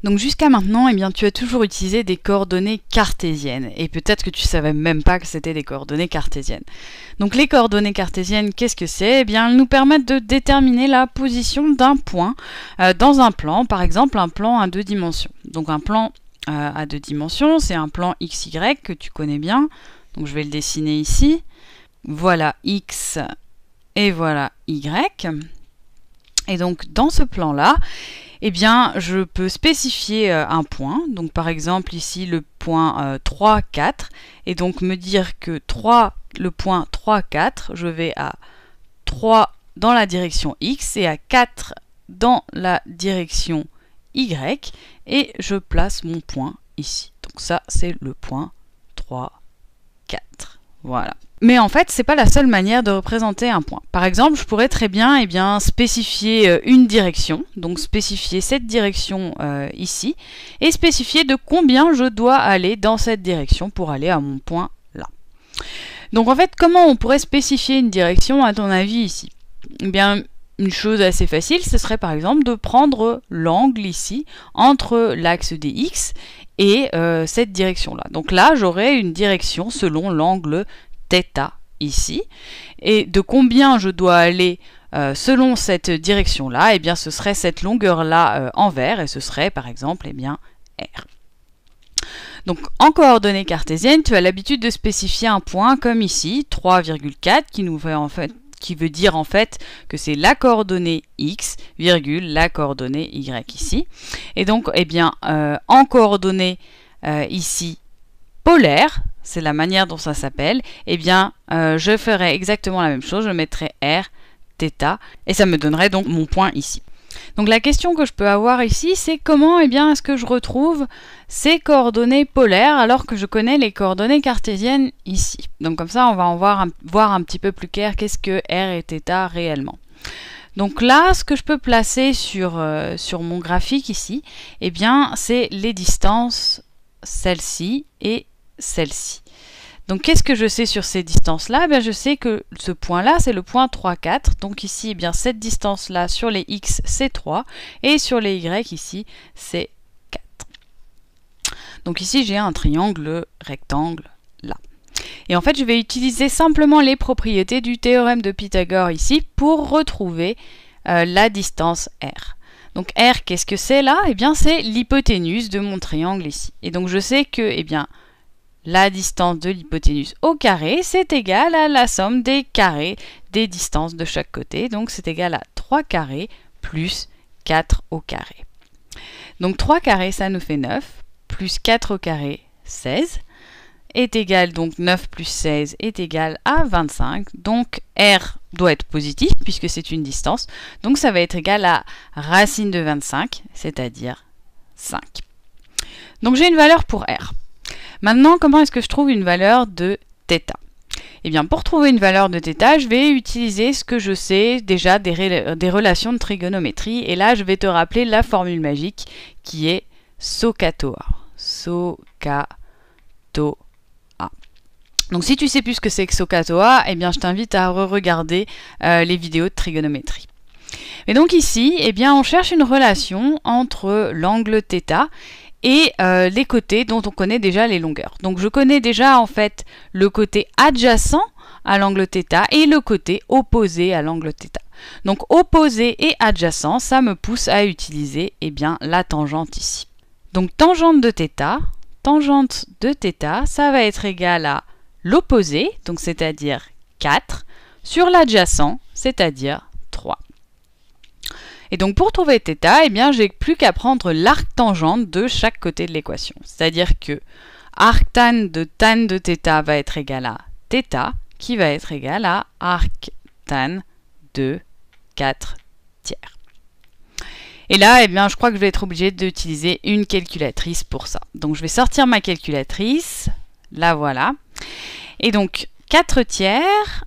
Donc jusqu'à maintenant, eh bien, tu as toujours utilisé des coordonnées cartésiennes et peut-être que tu ne savais même pas que c'était des coordonnées cartésiennes. Donc les coordonnées cartésiennes, qu'est-ce que c'est? Eh bien, elles nous permettent de déterminer la position d'un point dans un plan, par exemple un plan à 2 dimensions. Donc un plan à 2 dimensions, c'est un plan XY que tu connais bien. Donc je vais le dessiner ici. Voilà X et voilà Y. Et donc dans ce plan-là, eh bien, je peux spécifier un point, donc par exemple ici le point 3, 4, et donc me dire que le point 3, 4, je vais à 3 dans la direction X et à 4 dans la direction Y, et je place mon point ici. Donc ça, c'est le point 3, 4. Voilà. Mais en fait, c'est pas la seule manière de représenter un point. Par exemple, je pourrais très bien, spécifier une direction, donc spécifier cette direction ici, et spécifier de combien je dois aller dans cette direction pour aller à mon point là. Donc en fait, comment on pourrait spécifier une direction à ton avis ici? Eh bien, une chose assez facile, ce serait par exemple de prendre l'angle ici entre l'axe des X et cette direction-là. Donc là, j'aurai une direction selon l'angle θ ici, et de combien je dois aller selon cette direction-là, eh bien ce serait cette longueur-là en vert, et ce serait par exemple R. Donc en coordonnées cartésiennes, tu as l'habitude de spécifier un point comme ici, 3,4, qui veut dire en fait que c'est la coordonnée x, virgule, la coordonnée y ici. Et donc, en coordonnées ici polaires, c'est la manière dont ça s'appelle, je ferai exactement la même chose, je mettrai r, θ, et ça me donnerait donc mon point ici. Donc la question que je peux avoir ici, c'est comment est-ce que je retrouve ces coordonnées polaires alors que je connais les coordonnées cartésiennes ici. Donc comme ça, on va en voir un petit peu plus clair qu'est-ce que r et θ réellement. Donc là, ce que je peux placer sur mon graphique ici, c'est les distances, celle-ci et celle-ci. Donc qu'est-ce que je sais sur ces distances-là? Je sais que ce point-là, c'est le point 3, 4. Donc ici, cette distance-là sur les x, c'est 3. Et sur les y, ici, c'est 4. Donc ici, j'ai un triangle rectangle là. Et en fait, je vais utiliser simplement les propriétés du théorème de Pythagore ici pour retrouver la distance r. Donc r, qu'est-ce que c'est là? C'est l'hypoténuse de mon triangle ici. Et donc je sais que, la distance de l'hypoténuse au carré, c'est égal à la somme des carrés des distances de chaque côté. Donc c'est égal à 3 carrés plus 4 au carré. Donc 3 carrés, ça nous fait 9, plus 4 au carré, 16, est égal, donc 9 plus 16 est égal à 25. Donc r doit être positif puisque c'est une distance. Donc ça va être égal à racine de 25, c'est-à-dire 5. Donc j'ai une valeur pour r. Maintenant, comment est-ce que je trouve une valeur de θ? Pour trouver une valeur de θ, je vais utiliser ce que je sais déjà des relations de trigonométrie. Et là, je vais te rappeler la formule magique qui est SOHCAHTOA. SOHCAHTOA. Donc si tu sais plus ce que c'est que SOHCAHTOA, je t'invite à re-regarder les vidéos de trigonométrie. Et donc ici, on cherche une relation entre l'angle θ et les côtés dont on connaît déjà les longueurs. Donc je connais déjà en fait le côté adjacent à l'angle θ et le côté opposé à l'angle θ. Donc opposé et adjacent, ça me pousse à utiliser la tangente ici. Donc tangente de θ, ça va être égal à l'opposé, donc c'est-à-dire 4, sur l'adjacent, c'est-à-dire 3. Et donc pour trouver θ, j'ai plus qu'à prendre l'arc-tangente de chaque côté de l'équation. C'est-à-dire que arc-tan de θ va être égal à θ, qui va être égal à arc-tan de 4 tiers. Et là, je crois que je vais être obligée d'utiliser une calculatrice pour ça. Donc je vais sortir ma calculatrice, la voilà. Et donc 4 tiers,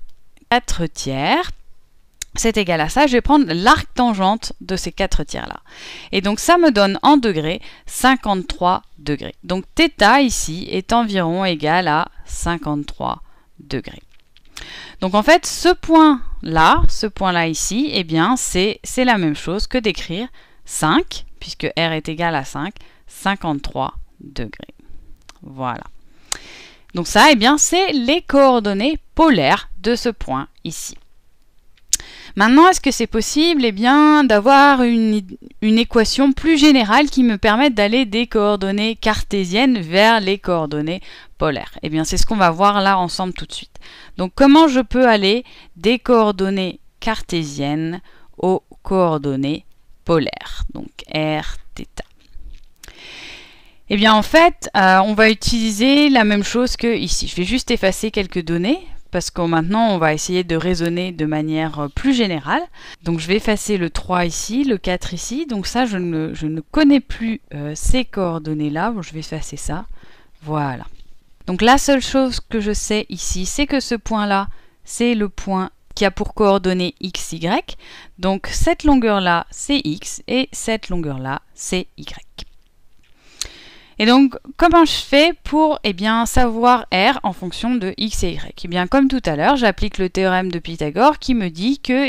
c'est égal à ça, je vais prendre l'arc-tangente de ces 4 tiers-là. Et donc ça me donne en degrés 53 degrés. Donc θ ici est environ égal à 53 degrés. Donc en fait, ce point-là ici, c'est la même chose que d'écrire 5 puisque R est égal à 5, 53 degrés. Voilà. Donc ça, eh bien, c'est les coordonnées polaires de ce point ici. Maintenant, est-ce que c'est possible eh bien, d'avoir une équation plus générale qui me permette d'aller des coordonnées cartésiennes vers les coordonnées polaires? Eh bien, c'est ce qu'on va voir là ensemble tout de suite. Donc, comment je peux aller des coordonnées cartésiennes aux coordonnées polaires? Donc, r, θ. Eh bien, en fait, on va utiliser la même chose que ici. Je vais juste effacer quelques données, parce que maintenant, on va essayer de raisonner de manière plus générale. Donc, je vais effacer le 3 ici, le 4 ici. Donc ça, je ne connais plus ces coordonnées-là. Bon, je vais effacer ça. Voilà. Donc, la seule chose que je sais ici, c'est que ce point-là, c'est le point qui a pour coordonnées x, y. Donc, cette longueur-là, c'est x, et cette longueur-là, c'est y. Et donc, comment je fais pour savoir R en fonction de X et Y? Eh bien, comme tout à l'heure, j'applique le théorème de Pythagore qui me dit que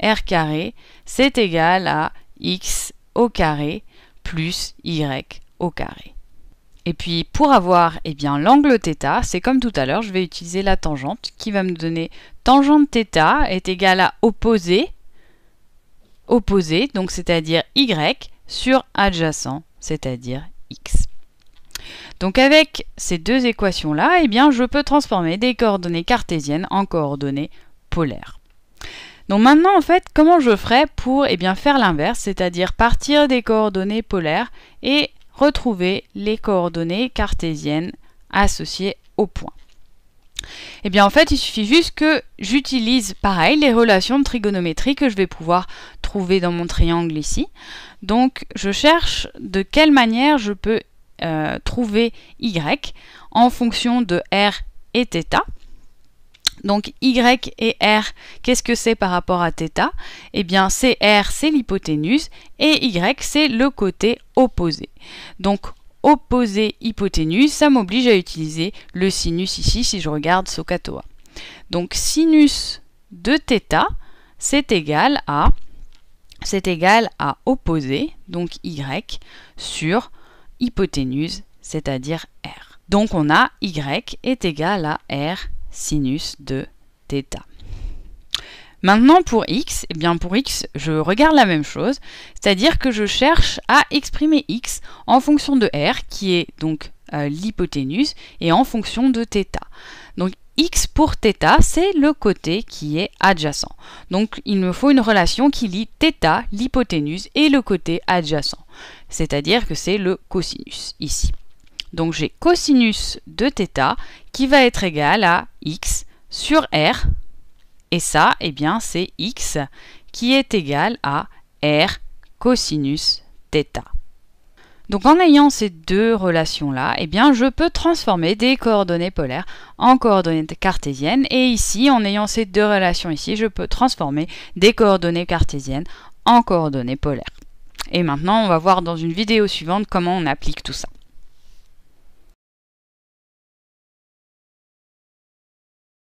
R carré, c'est égal à X au carré plus Y au carré. Et puis, pour avoir l'angle θ, c'est comme tout à l'heure, je vais utiliser la tangente qui va me donner tangente θ est égale à opposé, donc c'est-à-dire Y, sur adjacent, c'est-à-dire X. Donc avec ces deux équations-là, je peux transformer des coordonnées cartésiennes en coordonnées polaires. Donc maintenant, en fait, comment je ferais pour faire l'inverse, c'est-à-dire partir des coordonnées polaires et retrouver les coordonnées cartésiennes associées au point? En fait, il suffit juste que j'utilise, pareil, les relations de trigonométrie que je vais pouvoir trouver dans mon triangle ici. Donc, je cherche de quelle manière je peux trouver y en fonction de r et θ. Donc y et r, qu'est-ce que c'est par rapport à θ? Eh bien, c'est r, c'est l'hypoténuse, et y, c'est le côté opposé. Donc, opposé hypoténuse, ça m'oblige à utiliser le sinus ici, si je regarde SOHCAHTOA. Donc, sinus de θ, c'est égal à opposé, donc y, sur hypoténuse, c'est-à-dire r. Donc on a y est égal à r sinus de θ. Maintenant pour x, pour x, je regarde la même chose, c'est-à-dire que je cherche à exprimer x en fonction de r, qui est donc l'hypoténuse, et en fonction de θ. Donc x pour θ, c'est le côté qui est adjacent. Donc il me faut une relation qui lie θ, l'hypoténuse, et le côté adjacent. C'est-à-dire que c'est le cosinus, ici. Donc j'ai cosinus de θ qui va être égal à x sur r, et ça, c'est x qui est égal à r cosinus θ. Donc en ayant ces deux relations-là, je peux transformer des coordonnées polaires en coordonnées cartésiennes. Et ici, en ayant ces deux relations ici, je peux transformer des coordonnées cartésiennes en coordonnées polaires. Et maintenant, on va voir dans une vidéo suivante comment on applique tout ça.